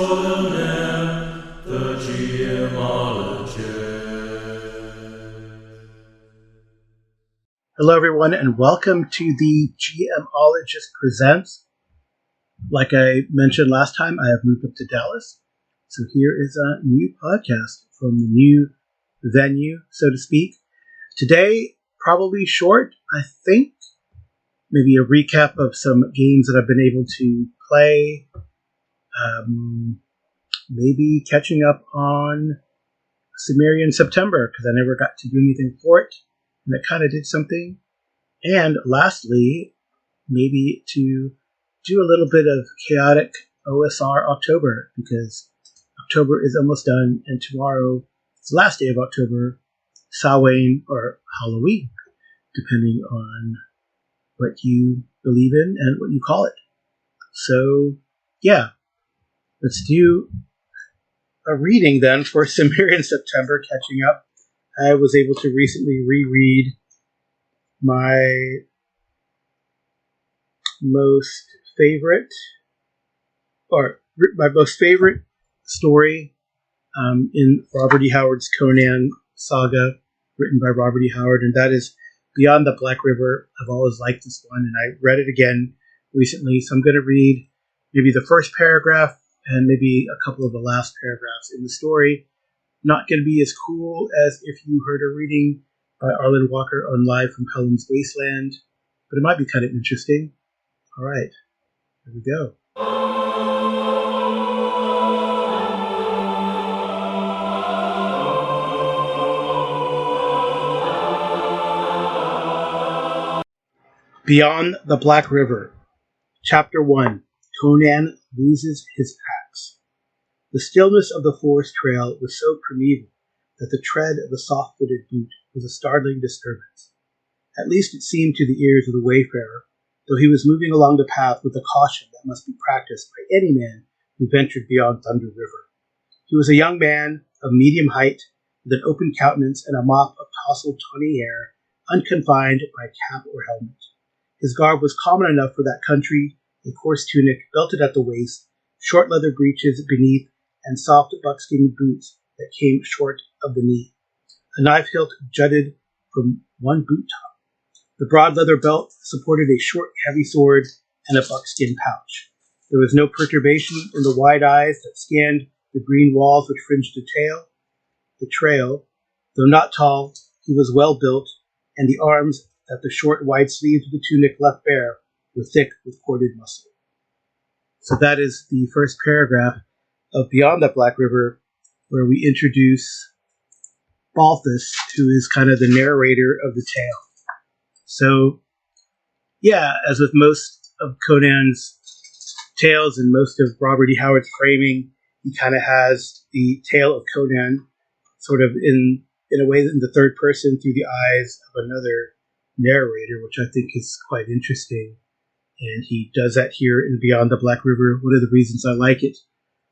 extraordinaire, the gemologist. Hello, everyone, and welcome to the GMologist Presents. Like I mentioned last time, I have moved up to Dallas, so here is a new podcast from the new venue, so to speak. Today, probably short, I think. Maybe a recap of some games that I've been able to play. Maybe catching up on Cimmerian September, because I never got to do anything for it, and I kind of did something. And lastly, maybe to do a little bit of chaotic OSR October, because October is almost done, and tomorrow is the last day of October, Samhain or Halloween, depending on what you believe in and what you call it. So, yeah, let's do a reading then for Cimmerian September, catching up. I was able to recently reread my most favorite story in Robert E. Howard's Conan saga, written by Robert E. Howard, and that is Beyond the Black River. I've always liked this one, and I read it again recently, so I'm going to read maybe the first paragraph and maybe a couple of the last paragraphs in the story. Not going to be as cool as if you heard a reading by Arlen Walker on Live from Pelham's Wasteland, but it might be kind of interesting. All right, here we go. Beyond the Black River, Chapter 1, Conan loses his axe. The stillness of the forest trail was so primeval that the tread of a soft-footed boot was a startling disturbance. At least it seemed to the ears of the wayfarer, though he was moving along the path with the caution that must be practiced by any man who ventured beyond Thunder River. He was a young man of medium height, with an open countenance and a mop of tousled tawny hair, unconfined by cap or helmet. His garb was common enough for that country, a coarse tunic belted at the waist, short leather breeches beneath, and soft buckskin boots that came short of the knee. A knife hilt jutted from one boot top. The broad leather belt supported a short, heavy sword and a buckskin pouch. There was no perturbation in the wide eyes that scanned the green walls which fringed the trail. Though not tall, he was well built, and the arms that the short, wide sleeves of the tunic left bare were thick with corded muscle. So that is the first paragraph of Beyond the Black River, where we introduce Balthus, who is kind of the narrator of the tale. So, yeah, as with most of Conan's tales and most of Robert E. Howard's framing, he kind of has the tale of Conan sort of in a way in the third person through the eyes of another narrator, which I think is quite interesting. And he does that here in Beyond the Black River, one of the reasons I like it.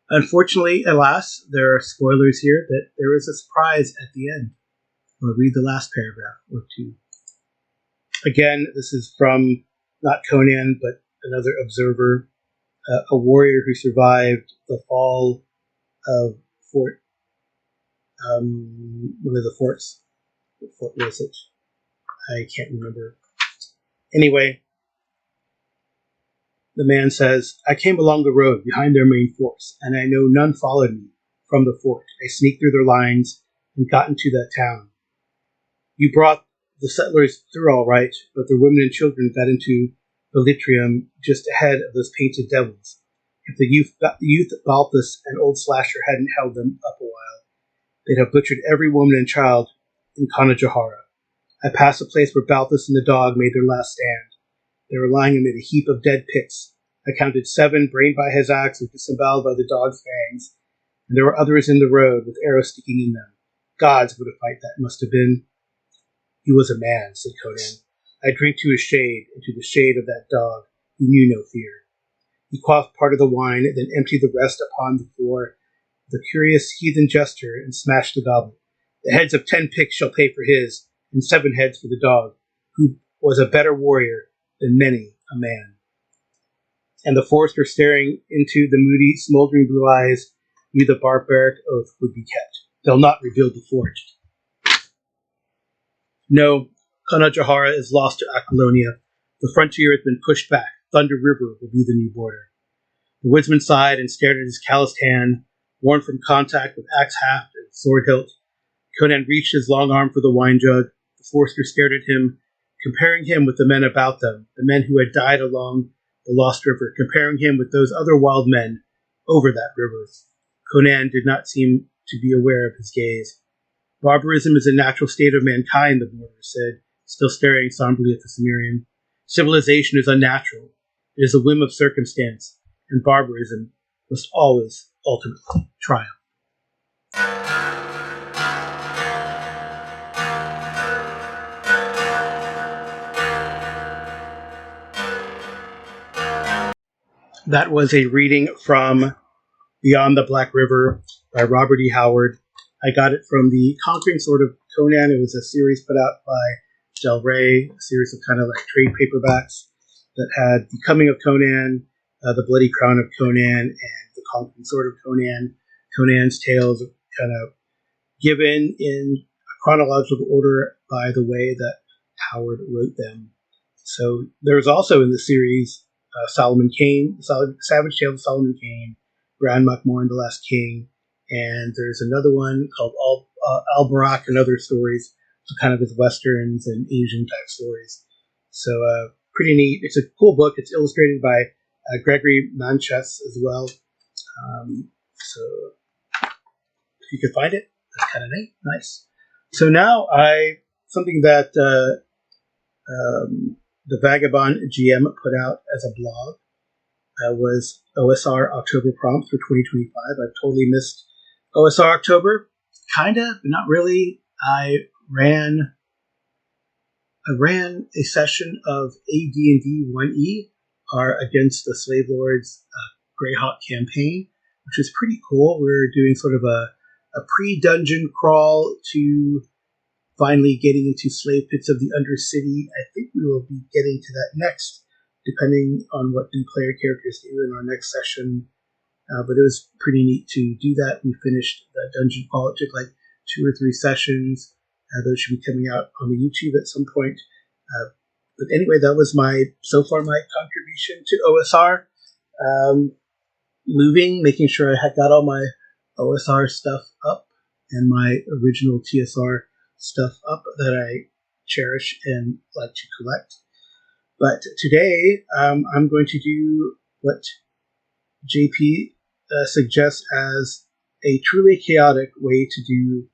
Unfortunately, alas, there are spoilers here that there is a surprise at the end. I'll read the last paragraph or two. Again, this is from not Conan, but another observer, a warrior who survived the fall of one of the forts. What fort was it? I can't remember. Anyway, the man says, I came along the road behind their main force, and I know none followed me from the fort. I sneaked through their lines and got into that town. You brought the settlers through all right, but their women and children got into Velitrium just ahead of those painted devils. If the youth Balthus and Old Slasher hadn't held them up a while, they'd have butchered every woman and child in Conajahara. I passed a place where Balthus and the dog made their last stand. They were lying amid a heap of dead picks. I counted 7 brained by his axe or disemboweled by the dog's fangs, and there were others in the road with arrows sticking in them. Gods, what a fight that must have been. He was a man, said Conan. I drink to his shade, and to the shade of that dog, who knew no fear. He quaffed part of the wine, then emptied the rest upon the floor with a curious heathen gesture, and smashed the goblet. The heads of 10 picks shall pay for his, and 7 heads for the dog, who was a better warrior than many a man. and the forester, staring into the moody, smoldering blue eyes, knew the barbaric oath would be kept. They'll not rebuild the forest. No, Kanajahara is lost to Aquilonia. The frontier has been pushed back. Thunder River will be the new border. The woodsman sighed and stared at his calloused hand, worn from contact with axe haft and sword hilt. Conan reached his long arm for the wine jug. The forester stared at him, comparing him with the men about them, the men who had died along the lost river, comparing him with those other wild men over that river. Conan did not seem to be aware of his gaze. Barbarism is a natural state of mankind, the border said, still staring somberly at the Cimmerian. Civilization is unnatural. It is a whim of circumstance, and barbarism must always ultimately triumph. That was a reading from Beyond the Black River by Robert E. Howard. I got it from the Conquering Sword of Conan. It was a series put out by Del Rey, a series of kind of like trade paperbacks that had The Coming of Conan, The Bloody Crown of Conan, and The Conquering Sword of Conan. Conan's tales kind of given in a chronological order by the way that Howard wrote them. So there's also in the series Solomon Kane, Savage Tales of Solomon Kane, Bran Macmorn, The Last King, and there's another one called Al-Barak and Other Stories, so kind of his westerns and Asian type stories. So pretty neat. It's a cool book. It's illustrated by Gregory Manches as well. So if you can find it, that's kind of neat. Nice. So now something that the Vagabond GM put out as a blog was OSR October prompts for 2025. I've totally missed OSR October, kinda, but not really. I ran a session of AD&D 1E, our Against the Slave Lords Greyhawk campaign, which was pretty cool. We were doing sort of a pre-dungeon crawl to finally getting into Slave Pits of the Undercity. I think we will be getting to that next, depending on what new player characters do in our next session. But it was pretty neat to do that. We finished the dungeon crawl. It took like 2 or 3 sessions. Those should be coming out on the YouTube at some point. But anyway, that was my contribution to OSR. Making sure I had got all my OSR stuff up and my original TSR stuff up that I cherish and like to collect. But today, I'm going to do what JP suggests as a truly chaotic way to do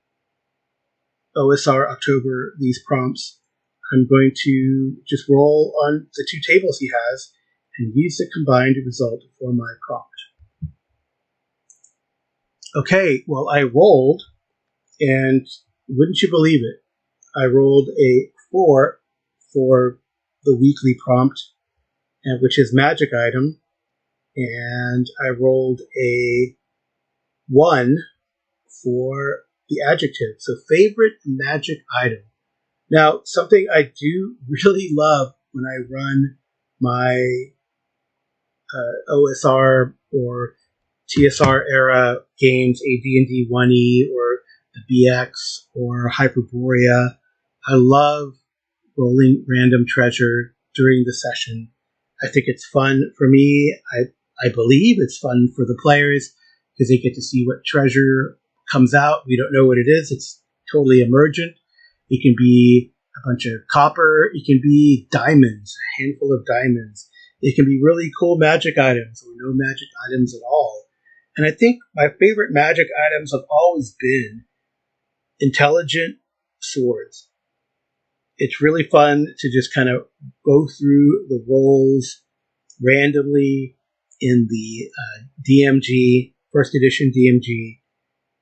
OSR October, these prompts. I'm going to just roll on the 2 tables he has and use the combined result for my prompt. Okay, well, I rolled, and wouldn't you believe it, I rolled a 4 for the weekly prompt, which is magic item, and I rolled a 1 for the adjective, so favorite magic item. Now, something I do really love when I run my OSR or TSR era games, AD&D 1E or the BX or Hyperborea. I love rolling random treasure during the session. I think it's fun for me. I believe it's fun for the players because they get to see what treasure comes out. We don't know what it is. It's totally emergent. It can be a bunch of copper. It can be diamonds, a handful of diamonds. It can be really cool magic items or no magic items at all. And I think my favorite magic items have always been intelligent swords. It's really fun to just kind of go through the rolls randomly in the DMG, first edition DMG,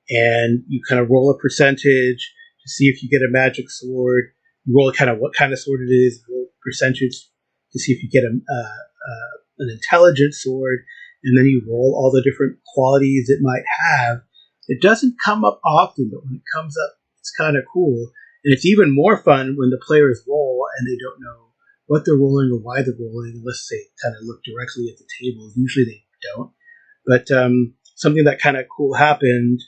and you kind of roll a percentage to see if you get a magic sword. You roll kind of what kind of sword it is, roll percentage to see if you get an intelligent sword, and then you roll all the different qualities it might have. It doesn't come up often, but when it comes up, it's kind of cool. And it's even more fun when the players roll and they don't know what they're rolling or why they're rolling, unless they kind of look directly at the table. Usually they don't. But something that kind of cool happened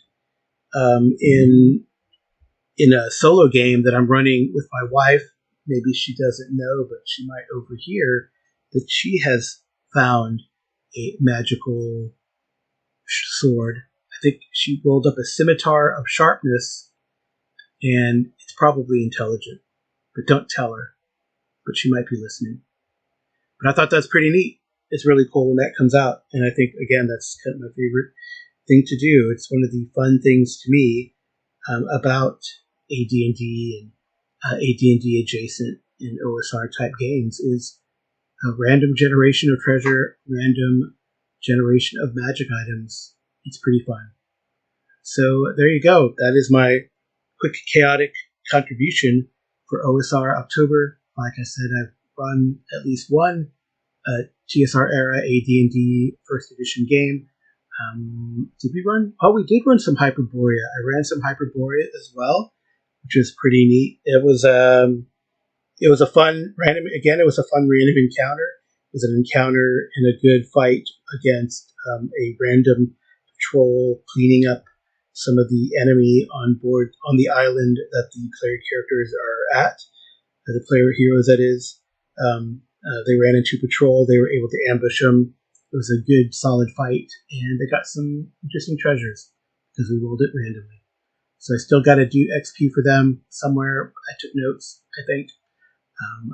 in a solo game that I'm running with my wife. Maybe she doesn't know, but she might overhear that she has found a magical sword. I think she rolled up a scimitar of sharpness, and it's probably intelligent. But don't tell her. But she might be listening. But I thought that's pretty neat. It's really cool when that comes out. And I think, again, that's kind of my favorite thing to do. It's one of the fun things to me about AD&D and AD&D adjacent and OSR type games is a random generation of treasure, random generation of magic items. It's pretty fun. So there you go. That is my quick chaotic contribution for OSR October. Like I said, I've run at least one TSR era AD&D first edition game. Did we run? Oh, we did run some Hyperborea. I ran some Hyperborea as well, which was pretty neat. It was a fun random. Again, it was a fun random encounter. It was an encounter in a good fight against a random patrol cleaning up some of the enemy on board on the island that the player characters are at. The player heroes, that is. They ran into patrol. They were able to ambush them. It was a good, solid fight, and they got some interesting treasures because we rolled it randomly. So I still got to do XP for them somewhere. I took notes, I think.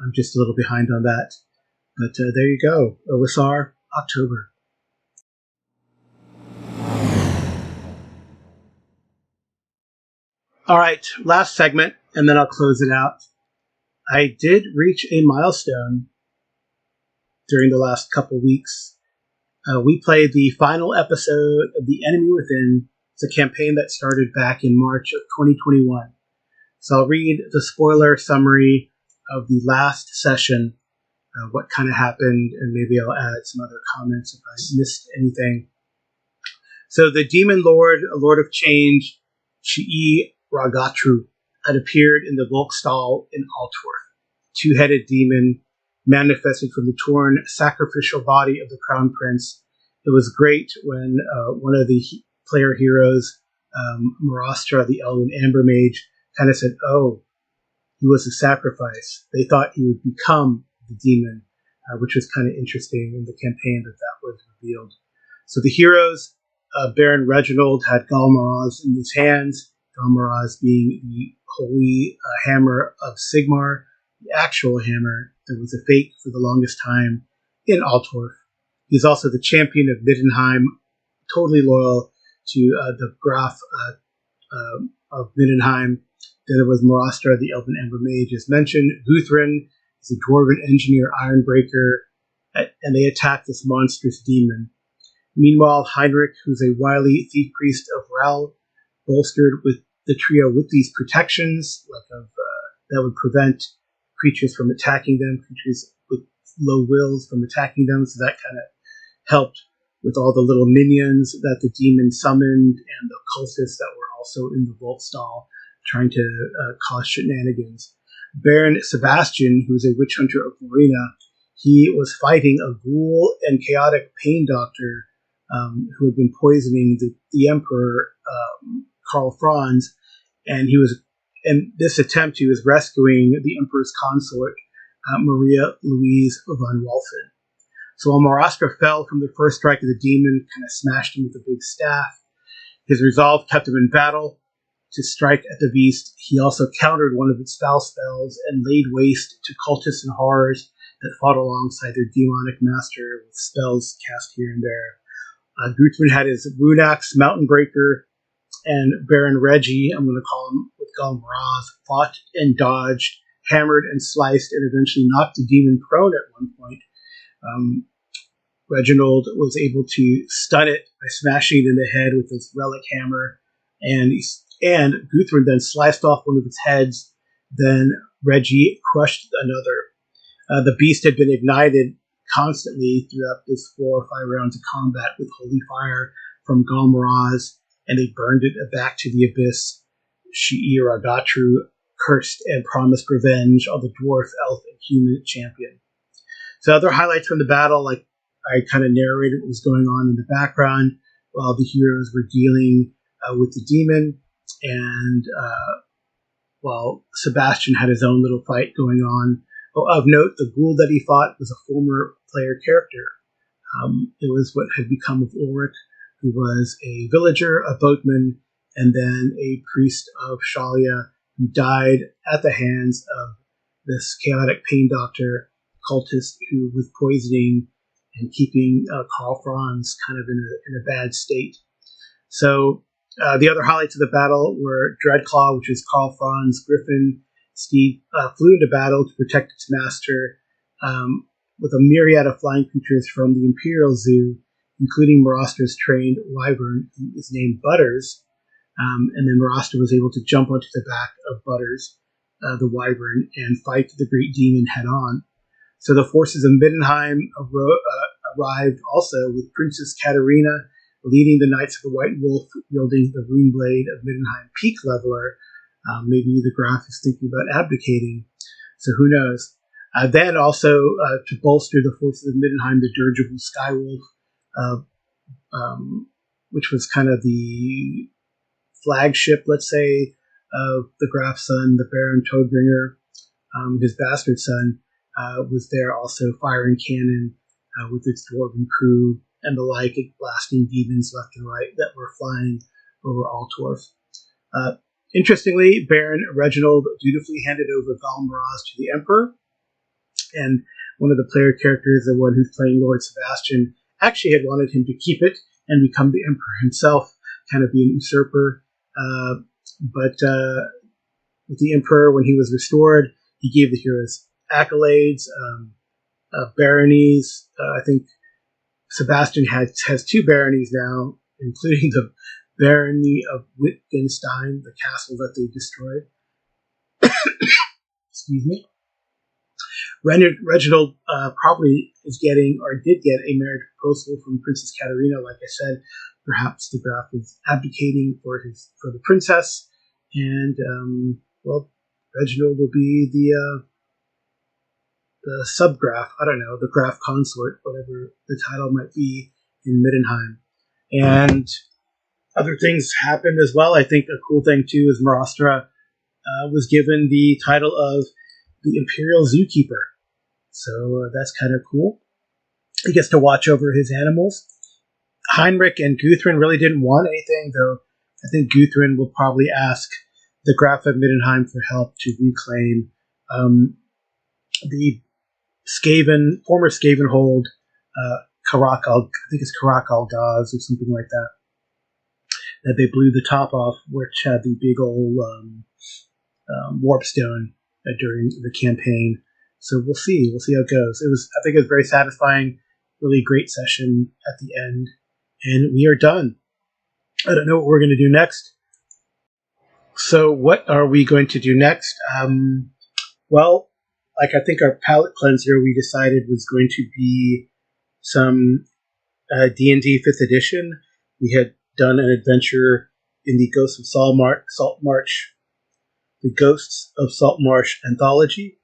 I'm just a little behind on that. But there you go. OSR October. All right, last segment, and then I'll close it out. I did reach a milestone during the last couple weeks. We played the final episode of The Enemy Within. It's a campaign that started back in March of 2021. So I'll read the spoiler summary of the last session, what kind of happened, and maybe I'll add some other comments if I missed anything. So the demon lord, a lord of change, Chi'i Ragatru, had appeared in the Volkstall in Altorf. Two-headed demon manifested from the torn sacrificial body of the crown prince. It was great when one of the player heroes, Marastra, the elven amber mage, kind of said, "Oh, he was a sacrifice." They thought he would become the demon, which was kind of interesting in the campaign that was revealed. So the heroes, Baron Reginald had Galmaraz in his hands, Galmaraz being the holy hammer of Sigmar, the actual hammer that was a fake for the longest time in Altorf. He's also the champion of Middenheim, totally loyal to the Graf of Middenheim. Then there was Marastra, the Elven Amber Mage, as mentioned. Guthrin is a dwarven engineer Ironbreaker, and they attack this monstrous demon. Meanwhile, Heinrich, who's a wily thief priest of Rel, bolstered with the trio with these protections, that would prevent creatures from attacking them, creatures with low wills from attacking them, so that kind of helped with all the little minions that the demon summoned and the cultists that were also in the Volkstall trying to cause shenanigans. Baron Sebastian, who is a witch hunter of Marina, he was fighting a ghoul and chaotic pain doctor who had been poisoning the emperor, Karl Franz, and in this attempt he was rescuing the emperor's consort, Maria Louise von Walfen. So while Marastra fell from the first strike of the demon, kind of smashed him with a big staff, his resolve kept him in battle to strike at the beast. He also countered one of its foul spells and laid waste to cultists and horrors that fought alongside their demonic master with spells cast here and there. Guthrin had his rune axe, Mountain Breaker, and Baron Reggie, I'm going to call him, with Galmaraz, fought and dodged, hammered and sliced, and eventually knocked the demon prone at one point. Reginald was able to stun it by smashing it in the head with his relic hammer, and Guthrin then sliced off one of its heads. Then Reggie crushed another. The beast had been ignited constantly throughout this 4 or 5 rounds of combat with holy fire from Galmaraz, and they burned it back to the abyss. Chi'i Ragatru cursed and promised revenge on the dwarf, elf, and human champion. So other highlights from the battle, like I kind of narrated what was going on in the background while the heroes were dealing with the demon, and while Sebastian had his own little fight going on. Oh, of note, the ghoul that he fought was a former player character. It was what had become of Ulrich, who was a villager, a boatman, and then a priest of Shalia, who died at the hands of this chaotic pain doctor cultist who was poisoning and keeping Karl Franz kind of in a bad state. So the other highlights of the battle were Dreadclaw, which is Karl Franz Griffin. Steve flew into battle to protect its master with a myriad of flying creatures from the Imperial Zoo, including Marastra's trained wyvern, who is named Butters. And then Marastra was able to jump onto the back of Butters, the wyvern, and fight the great demon head on. So the forces of Middenheim arrived also, with Princess Katarina leading the Knights of the White Wolf, wielding the rune blade of Middenheim Peak Leveler. Maybe the Graf is thinking about abdicating, so who knows. Then also, to bolster the forces of Middenheim, the dirigible Skywolf, which was kind of the flagship, let's say, of the Graf's son, the Baron Toadbringer, his bastard son, was there also firing cannon with its dwarven crew and the like, blasting demons left and right that were flying over Altorf. Interestingly, Baron Reginald dutifully handed over Galmaraz to the Emperor, and one of the player characters, the one who's playing Lord Sebastian, actually had wanted him to keep it and become the Emperor himself, kind of be an usurper. But with the Emperor, when he was restored, he gave the heroes accolades, baronies. I think Sebastian has 2 baronies now, including the barony of Wittgenstein, the castle that they destroyed. Excuse me. Reginald probably is getting, or did get, a marriage proposal from Princess Katarina. Like I said, perhaps the Graf is abdicating for the princess, and well, Reginald will be the sub-Graf. I don't know, the Graf consort, whatever the title might be in Middenheim. And other things happened as well. I think a cool thing too is Marastra was given the title of the Imperial Zookeeper. So that's kind of cool. He gets to watch over his animals. Heinrich and Guthrin really didn't want anything, though I think Guthrin will probably ask the Graf of Middenheim for help to reclaim the former Skavenhold, Karakal, I think it's Karakal Gaz or something like that they blew the top off, which had the big old warp stone during the campaign. So we'll see how it goes. I think it was very satisfying, really great session at the end, and we are done. I don't know what we're going to do next. So what are we going to do next? Well, like I think our palette cleanser we decided was going to be some D&D 5th edition. We had done an adventure in the Ghosts of Saltmarsh, the Ghosts of Saltmarsh anthology.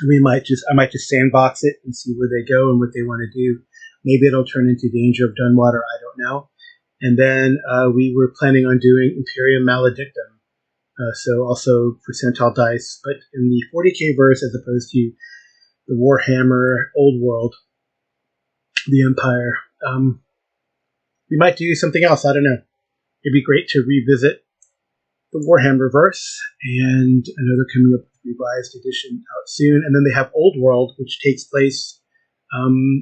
I might just sandbox it and see where they go and what they want to do. Maybe it'll turn into Danger of Dunwater, I don't know. And then we were planning on doing Imperium Maledictum, so also percentile dice, but in the 40k verse as opposed to the Warhammer Old World, the Empire. We might do something else, I don't know. It'd be great to revisit the Warhammer verse, and I know they're coming up with a revised edition out soon. And then they have Old World, which takes place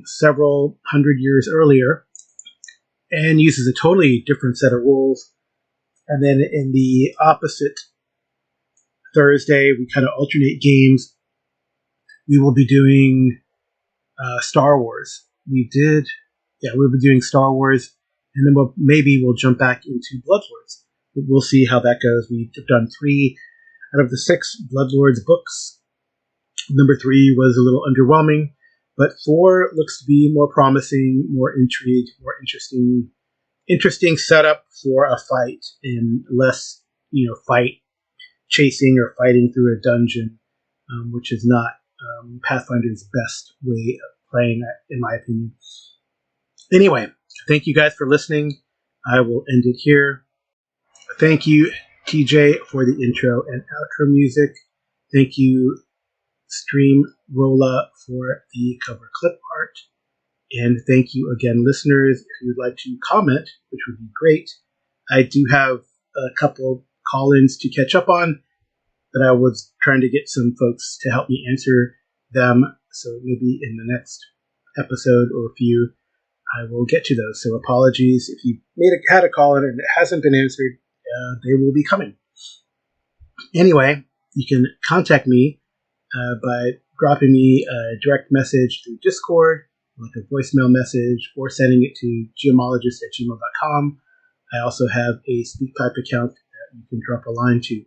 several hundred years earlier and uses a totally different set of rules. And then in the opposite Thursday, we kind of alternate games. We will be doing Star Wars. We'll be doing Star Wars, and then we'll jump back into Bloodlords. We'll see how that goes. We've done 3 out of the 6 Bloodlords books. Number 3 was a little underwhelming, but 4 looks to be more promising, more intrigue, more interesting setup for a fight, and less, fight chasing or fighting through a dungeon, which is not Pathfinder's best way of playing, in my opinion. Anyway, thank you guys for listening. I will end it here. Thank you, TJ, for the intro and outro music. Thank you, Streamrolla, for the cover clip art. And thank you again, listeners. If you would like to comment, which would be great, I do have a couple call-ins to catch up on, but I was trying to get some folks to help me answer them. So maybe in the next episode or a few, I will get to those. So apologies if you had a call in and it hasn't been answered. They will be coming. Anyway, you can contact me by dropping me a direct message through Discord, like a voicemail message, or sending it to geomologist@gmail.com. I also have a SpeakPipe account that you can drop a line to.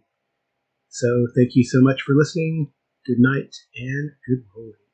So thank you so much for listening. Good night and good rolling.